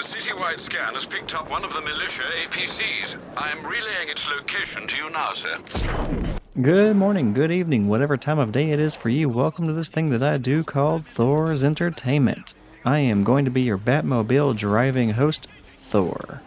citywide scan has picked up one of the militia APCs. I am relaying its location to you now, sir. Good morning, good evening, whatever time of day it is for you. Welcome to this thing that I do called Thor's Entertainment. I am going to be your Batmobile driving host, Thor.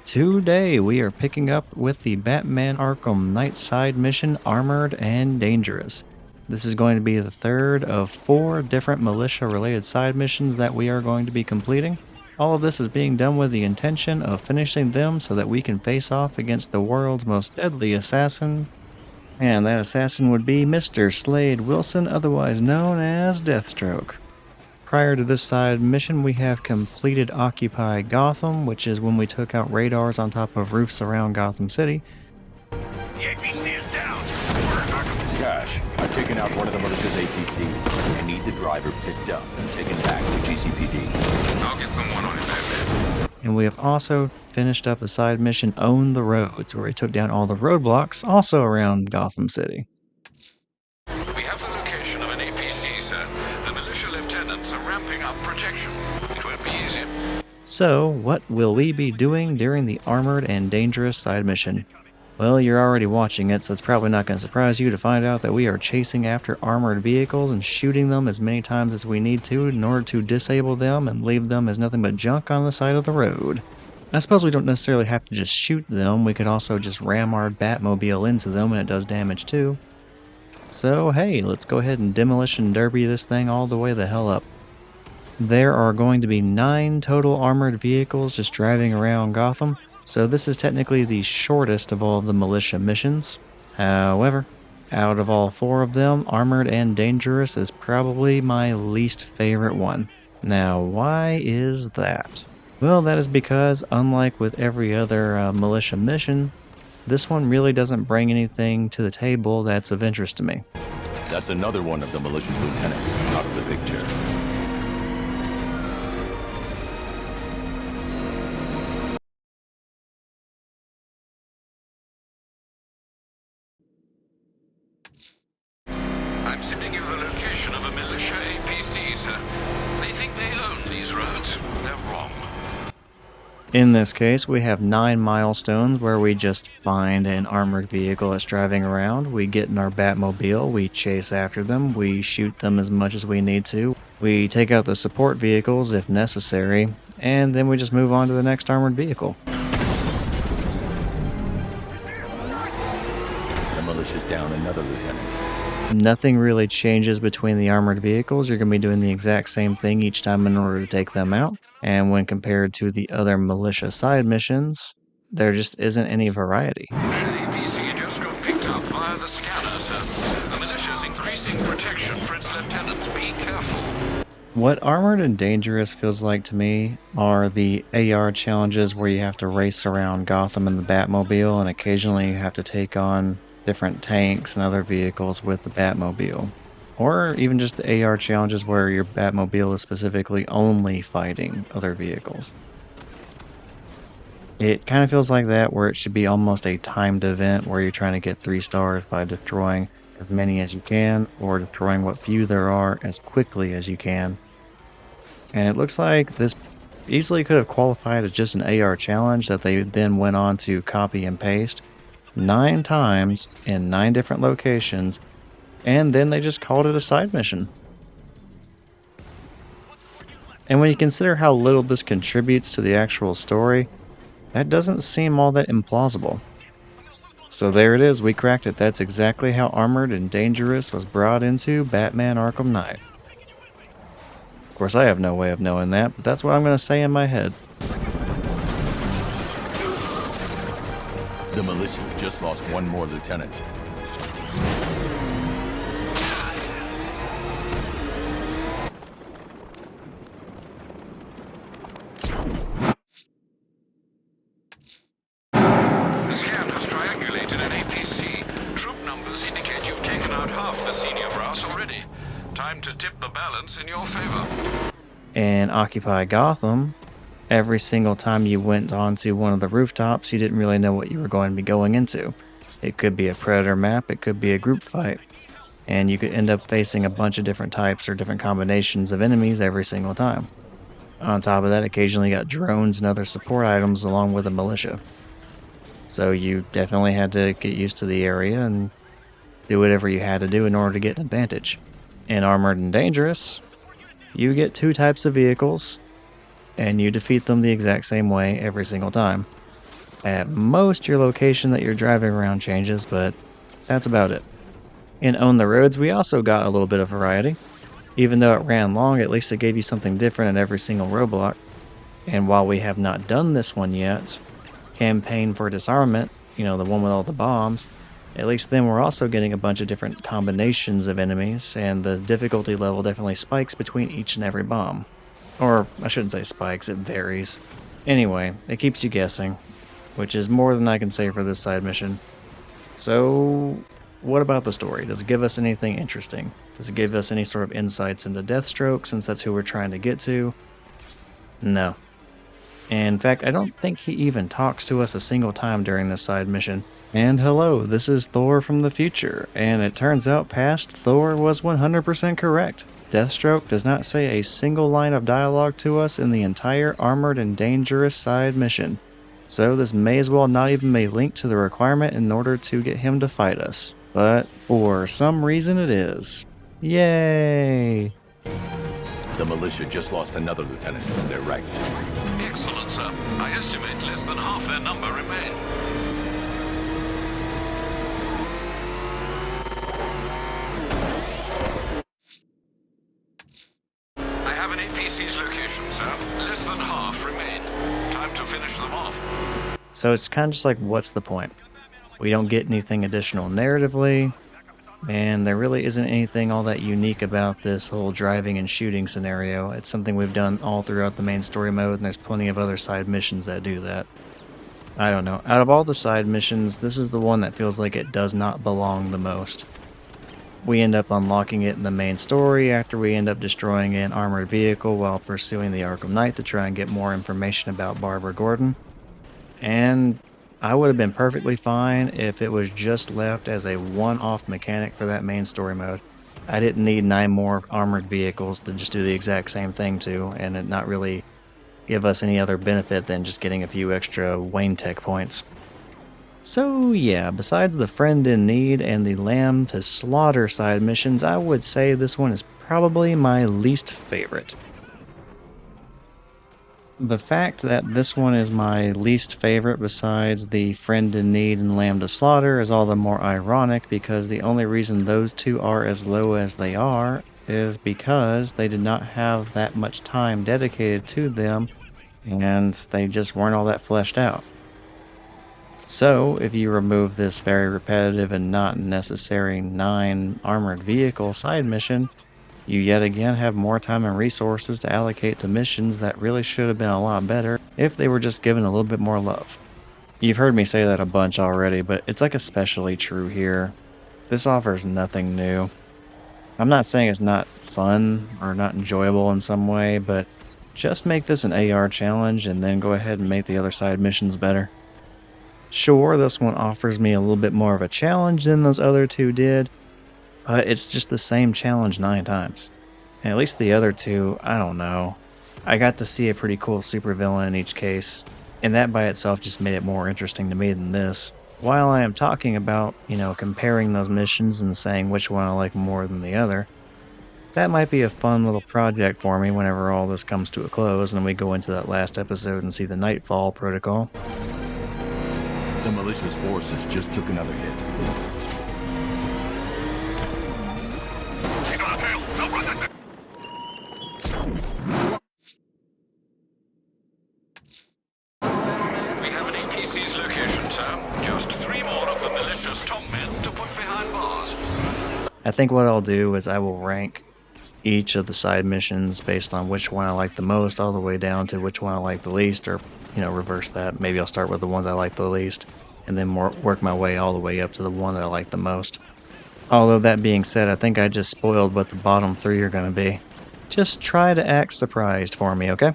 Today we are picking up with the Batman Arkham Knight side mission, Armored and Dangerous. This is going to be the third of 4 different militia-related side missions that we are going to be completing. All of this is being done with the intention of finishing them so that we can face off against the world's most deadly assassin. And that assassin would be Mr. Slade Wilson, otherwise known as Deathstroke. Prior to this side mission, we have completed Occupy Gotham, which is when we took out radars on top of roofs around Gotham City. The APC is down. Cash, I've taken out one of the militia's APCs. I need the driver picked up and taken back to GCPD. I'll get someone on it, Batman. And we have also finished up the side mission Own the Roads, where we took down all the roadblocks, also around Gotham City. We have the location of an APC, sir. The militia lieutenants are ramping up protection. It won't be easy. So, what will we be doing during the Armored and Dangerous side mission? Well, you're already watching it, so it's probably not going to surprise you to find out that we are chasing after armored vehicles and shooting them as many times as we need to in order to disable them and leave them as nothing but junk on the side of the road. I suppose we don't necessarily have to just shoot them, we could also just ram our Batmobile into them and it does damage too. So hey, let's go ahead and demolition derby this thing all the way the hell up. There are going to be 9 total armored vehicles just driving around Gotham. So this is technically the shortest of all of the militia missions. However, out of all 4 of them, Armored and Dangerous is probably my least favorite one. Now, why is that? Well, that is because, unlike with every other militia mission, this one really doesn't bring anything to the table that's of interest to me. That's another one of the militia's lieutenants out of the picture. I'm sending you the location of a militia APC, sir. They think they own these roads. They're wrong. In this case, we have 9 milestones where we just find an armored vehicle that's driving around, we get in our Batmobile, we chase after them, we shoot them as much as we need to, we take out the support vehicles if necessary, and then we just move on to the next armored vehicle. The militia's down another lieutenant. Nothing really changes between the armored vehicles. You're going to be doing the exact same thing each time in order to take them out. And when compared to the other militia side missions, there just isn't any variety. The APC just got picked up via the scanner, sir. The militia's increasing protection for its lieutenants. Be careful. What Armored and Dangerous feels like to me are the AR challenges where you have to race around Gotham in the Batmobile, and occasionally you have to take on different tanks and other vehicles with the Batmobile. Or even just the AR challenges where your Batmobile is specifically only fighting other vehicles. It kind of feels like that, where it should be almost a timed event where you're trying to get 3 stars by destroying as many as you can, or destroying what few there are as quickly as you can. And it looks like this easily could have qualified as just an AR challenge that they then went on to copy and paste 9 times in 9 different locations, and then they just called it a side mission. And when you consider how little this contributes to the actual story, that doesn't seem all that implausible. So there it is, we cracked it. That's exactly how Armored and Dangerous was brought into Batman Arkham Knight. Of course, I have no way of knowing that, but that's what I'm going to say in my head. The militia just lost one more lieutenant. The scan has triangulated an APC. Troop numbers indicate you've taken out half the senior brass already. Time to tip the balance in your favor. In Occupy Gotham, every single time you went onto one of the rooftops, you didn't really know what you were going to be going into. It could be a Predator map, it could be a group fight. and you could end up facing a bunch of different types or different combinations of enemies every single time. On top of that, occasionally you got drones and other support items along with the militia. So you definitely had to get used to the area and do whatever you had to do in order to get an advantage. In Armored and Dangerous, you get 2 types of vehicles, and you defeat them the exact same way every single time. At most, your location that you're driving around changes, but that's about it. In Own the Roads, we also got a little bit of variety. Even though it ran long, at least it gave you something different at every single roadblock. And while we have not done this one yet, Campaign for Disarmament, the one with all the bombs, at least then we're also getting a bunch of different combinations of enemies, and the difficulty level definitely spikes between each and every bomb. Or, I shouldn't say spikes, it varies. Anyway, it keeps you guessing, which is more than I can say for this side mission. So, what about the story? Does it give us anything interesting? Does it give us any sort of insights into Deathstroke, since that's who we're trying to get to? No. In fact, I don't think he even talks to us a single time during this side mission. And hello, this is Thor from the future, and it turns out past Thor was 100% correct. Deathstroke does not say a single line of dialogue to us in the entire Armored and Dangerous side mission. So this may as well not even be linked to the requirement in order to get him to fight us. But for some reason it is. Yay! The militia just lost another lieutenant from their ranks. Excellent, sir. I estimate less than half their number remain. I have an APC's location, sir. Less than half remain. Time to finish them off. So it's kind of just like, what's the point? We don't get anything additional narratively, and there really isn't anything all that unique about this whole driving and shooting scenario. It's something we've done all throughout the main story mode, and there's plenty of other side missions that do that. I don't know. Out of all the side missions, this is the one that feels like it does not belong the most. We end up unlocking it in the main story after we end up destroying an armored vehicle while pursuing the Arkham Knight to try and get more information about Barbara Gordon. And I would have been perfectly fine if it was just left as a one-off mechanic for that main story mode. I didn't need 9 more armored vehicles to just do the exact same thing to, and it not really give us any other benefit than just getting a few extra Wayne Tech points. So yeah, besides the Friend in Need and the Lamb to Slaughter side missions, I would say this one is probably my least favorite. The fact that this one is my least favorite besides the Friend in Need and Lamb to Slaughter is all the more ironic because the only reason those two are as low as they are is because they did not have that much time dedicated to them and they just weren't all that fleshed out. So, if you remove this very repetitive and not necessary 9 armored vehicle side mission, you yet again have more time and resources to allocate to missions that really should have been a lot better if they were just given a little bit more love. You've heard me say that a bunch already, but it's like especially true here. This offers nothing new. I'm not saying it's not fun or not enjoyable in some way, but just make this an AR challenge and then go ahead and make the other side missions better. Sure, this one offers me a little bit more of a challenge than those other two did, but it's just the same challenge 9 times. And at least the other two, I don't know. I got to see a pretty cool supervillain in each case, and that by itself just made it more interesting to me than this. While I am talking about, comparing those missions and saying which one I like more than the other, that might be a fun little project for me whenever all this comes to a close and we go into that last episode and see the Nightfall Protocol. The militia's forces just took another hit. He's on the tail! They'll run that. We have an APC's location, sir. Just 3 more of the militia's top men to put behind bars. I think what I'll do is I will rank each of the side missions based on which one I like the most, all the way down to which one I like the least, or, reverse that. Maybe I'll start with the ones I like the least, and then work my way all the way up to the one that I like the most. Although that being said, I think I just spoiled what the bottom 3 are going to be. Just try to act surprised for me, okay?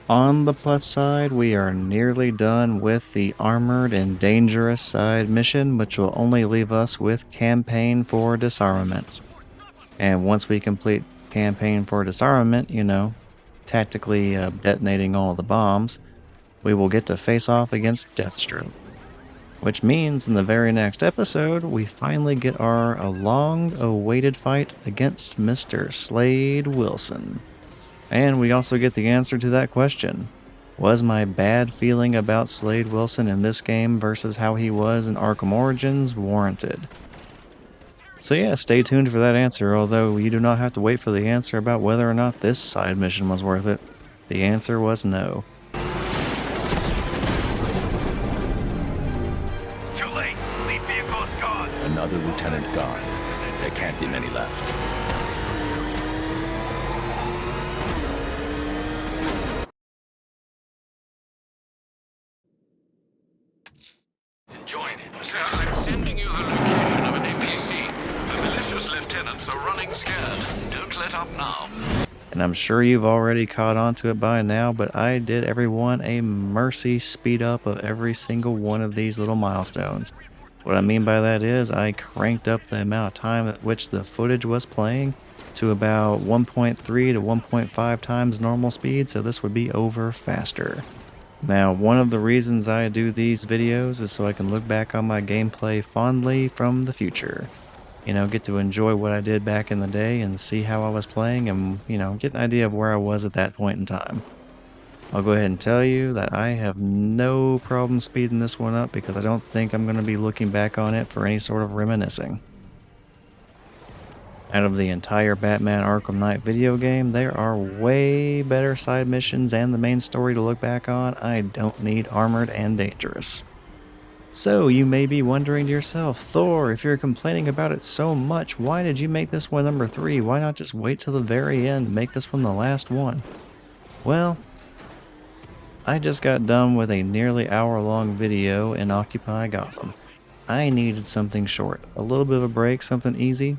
On the plus side, we are nearly done with the Armored and Dangerous side mission, which will only leave us with Campaign for Disarmament. And once we complete Campaign for Disarmament, tactically detonating all of the bombs, we will get to face off against Deathstroke. Which means in the very next episode, we finally get our long-awaited fight against Mr. Slade Wilson. And we also get the answer to that question. Was my bad feeling about Slade Wilson in this game versus how he was in Arkham Origins warranted? So yeah, stay tuned for that answer, although you do not have to wait for the answer about whether or not this side mission was worth it. The answer was no. Another lieutenant gone. There can't be many left. Join. Sir, I'm sending you the location of an APC. The malicious lieutenants are running scared. Don't let up now. And I'm sure you've already caught on to it by now, but I did everyone a mercy speed up of every single one of these little milestones. What I mean by that is I cranked up the amount of time at which the footage was playing to about 1.3 to 1.5 times normal speed, so this would be over faster. Now, one of the reasons I do these videos is so I can look back on my gameplay fondly from the future. You know, get to enjoy what I did back in the day and see how I was playing and, you know, get an idea of where I was at that point in time. I'll go ahead and tell you that I have no problem speeding this one up because I don't think I'm going to be looking back on it for any sort of reminiscing. Out of the entire Batman Arkham Knight video game, there are way better side missions and the main story to look back on. I don't need Armored and Dangerous. So, you may be wondering to yourself, Thor, if you're complaining about it so much, why did you make this one number 3? Why not just wait till the very end and make this one the last one? Well, I just got done with a nearly hour-long video in Occupy Gotham. I needed something short, a little bit of a break, something easy,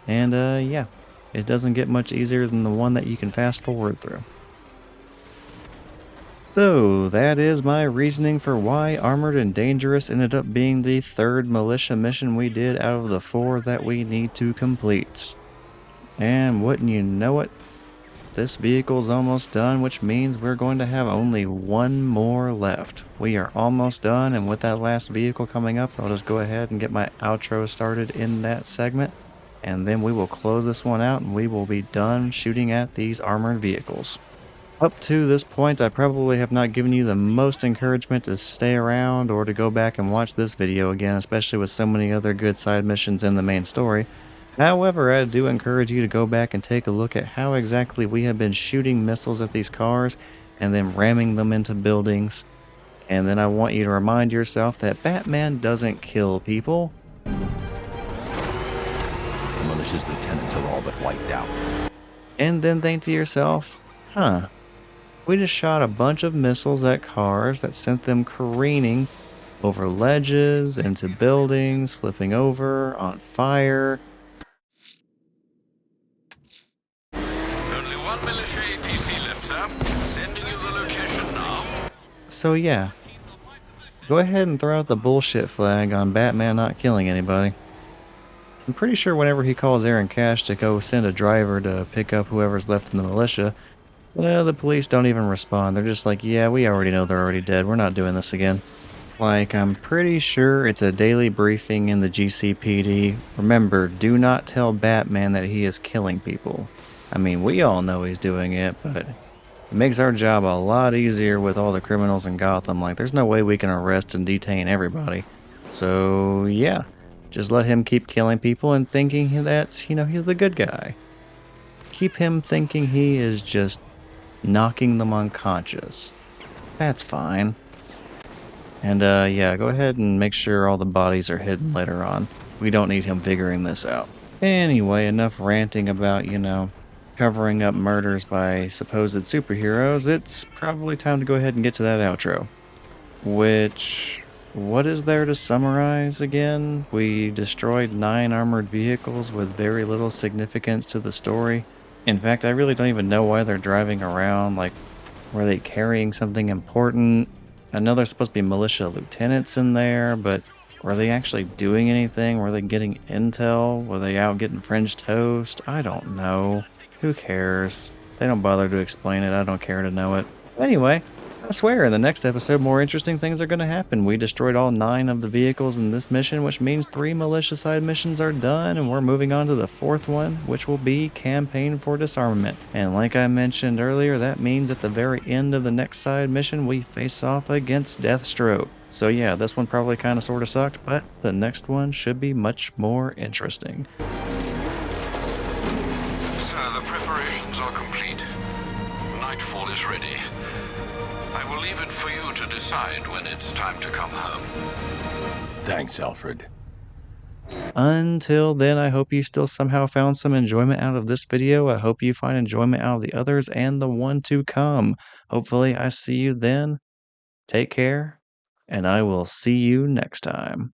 and yeah, it doesn't get much easier than the one that you can fast forward through. So, that is my reasoning for why Armored and Dangerous ended up being the third militia mission we did out of the 4 that we need to complete. And wouldn't you know it, this vehicle's almost done, which means we're going to have only one more left. We are almost done, and with that last vehicle coming up, I'll just go ahead and get my outro started in that segment, and then we will close this one out and we will be done shooting at these armored vehicles. Up to this point, I probably have not given you the most encouragement to stay around or to go back and watch this video again, especially with so many other good side missions in the main story. However, I do encourage you to go back and take a look at how exactly we have been shooting missiles at these cars and then ramming them into buildings. And then I want you to remind yourself that Batman doesn't kill people. The militia's lieutenants are all but wiped out. And then think to yourself, we just shot a bunch of missiles at cars that sent them careening over ledges, into buildings, flipping over, on fire. So yeah, go ahead and throw out the bullshit flag on Batman not killing anybody. I'm pretty sure whenever he calls Aaron Cash to go send a driver to pick up whoever's left in the militia, well, the police don't even respond. They're just like, yeah, we already know they're already dead. We're not doing this again. Like, I'm pretty sure it's a daily briefing in the GCPD. Remember, do not tell Batman that he is killing people. I mean, we all know he's doing it, but it makes our job a lot easier with all the criminals in Gotham. Like, there's no way we can arrest and detain everybody. So, yeah. Just let him keep killing people and thinking that, you know, he's the good guy. Keep him thinking he is just knocking them unconscious. That's fine. And, yeah, go ahead and make sure all the bodies are hidden later on. We don't need him figuring this out. Anyway, enough ranting about, you know, covering up murders by supposed superheroes. It's probably time to go ahead and get to that outro. Which, what is there to summarize again? We destroyed 9 armored vehicles with very little significance to the story. In fact, I really don't even know why they're driving around. Like, were they carrying something important? I know there's supposed to be militia lieutenants in there, but were they actually doing anything? Were they getting intel? Were they out getting French toast? I don't know. Who cares? They don't bother to explain it. I don't care to know it. Anyway, I swear in the next episode, more interesting things are going to happen. We destroyed all 9 of the vehicles in this mission, which means 3 militia side missions are done, and we're moving on to the 4th one, which will be Campaign for Disarmament. And like I mentioned earlier, that means at the very end of the next side mission, we face off against Deathstroke. So yeah, this one probably kind of sort of sucked, but the next one should be much more interesting. Sir, the preparations are complete. Nightfall is ready. I will leave it for you to decide when it's time to come home. Thanks, Alfred. Until then, I hope you still somehow found some enjoyment out of this video. I hope you find enjoyment out of the others and the one to come. Hopefully I see you then. Take care, and I will see you next time.